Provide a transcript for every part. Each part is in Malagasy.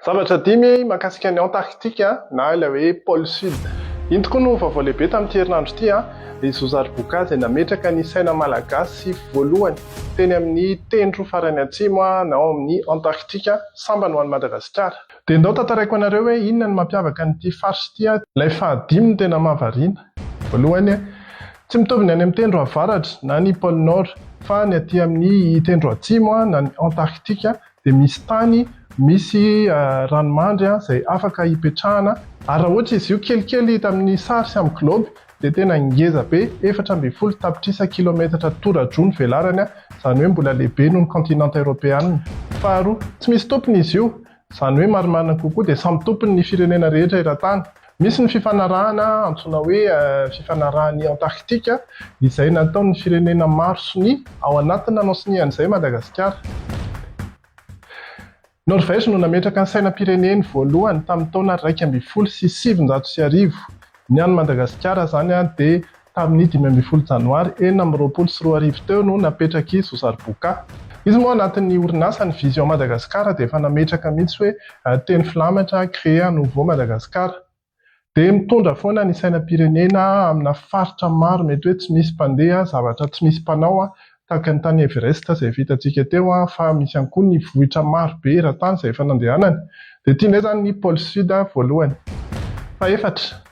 Zavatra dimy mahakasika ny Antarktika na ilay hoe pôle sud. Iny tokoa no vaovao lehibe tamin'ity herinandro ity dia Zozary Boka izay nametraka ny saina malagasy voalohany teny amin'ny tendro farany atsimo na ao amin'ny Antarktika sambany ho an'i Madagasikara. Dia ndao tantaraiko anareo hoe inona ny mampiavaka an'ity farsy ity. Ilay fahadimy no tena mahavariana. Voalohany tsy mitovy ny any amin'ny tendro avaratra na ny pôle nord fa ny aty amin'ny tendro atsimo na ny Antarktika dia misy tany, misy ranomandry izay afaka hipetrahana. Ary raha ohatra izy io kelikely tamin'ny sary sy amin'ny globe dia tena ngeza be, 4.0 tapitrisa kilometatra tora-drony velarany, izany hoe mbola lehibe noho ny kontinanta eropeanina. Faharoa, tsy misy tompony izy io, izany hoe marimarina kokoa dia samy tompony ny firenena rehetra eran-tany. Misy ny fifanarahana antsoina hoe fifanarahan'ny Antarktika izay nataon'ny firenena maro sinoa ao anatiny an'izay Madagasikara. Norvège no nametraka ny sainam-pireneny voalohany tamin'ny taona 1970. Ny an'i Madagasikara izany dia tamin'ny 15 janoary 1923 teo no napetraky Zozary Boka. Izy moa anatin'ny orinasa ny Vision Madagasikara dia efa nametraka mihitsy hoe teny filamatra créer nouveau Madagasikara. Dia mitondra foana ny sainam-pirenena amina faritra maro, mety hoe tsy misy mpandeha, zavatra tsy misy mpanao tahaka ny tany Everest izay vitantsika teo, fa misy ihany koa ny vohitra maro be eran-tany izay efa nandehanana. Dia ity indray izany ny pôle sud voalohany. Fahaefatra,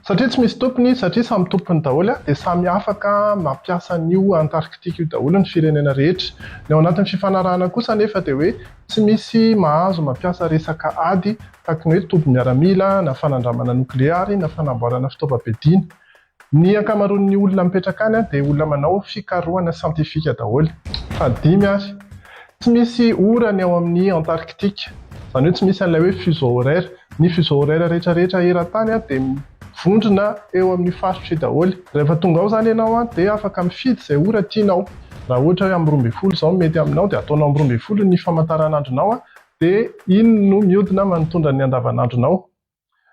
satria tsy misy tompony, satria samy tompony daholo dia samy afaka mampiasa an'io Antarktika io daholo ny firenena rehetra. Ny ao anatin'ny fifanarahana kosa nefa dia hoe tsy misy mahazo mampiasa resaka ady tahaka ny hoe toby-miaramila na fanandramana nokleary na fanamboarana fitaovam-piadiana. Ny ankamaroan'ny olona mipetraka any dia olona manao fikarohana siantifika daholo. Fahadimy ary, tsy misy ora ny ao amin'ny Antarktika, izany hoe tsy misy an'ilay hoe fuseau horaire. Ny fuseau horaire rehetrarehetra eran-tany dia vondrona eo amin'ny faritry daholo. Rehefa tonga ao izany ianao dia afaka mifidy izay ora tianao. Raha ohatra hoe amin'ny 12 izao mety aminao dia ataonao amin'ny 12 ny famantaranandronao dia iny no mihodina manotondra ny andavanandronao.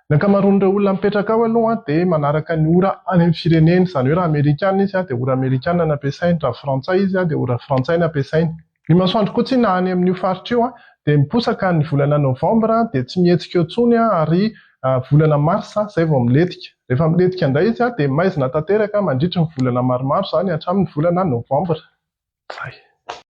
Ny ankamaroan'ireo olona mipetraka ao aloha dia manaraka ny ora any amin'ny fireneny, izany hoe raha Amerikanina izy dia ora Amerikanina no ampiasainy, raha Frantsay izy dia ora Frantsay no ampiasainy. Ny masoandro koa tsy na any amin'io faritra io dia miposaka ny volana Novambra dia tsy mihetsika eo intsony ary volana Marsa izay vao miletika. Rehefa miletika indray izy dia maizina tanteraka mandritra ny volana maromaro izany hatramin'ny volana Novambra. Zay.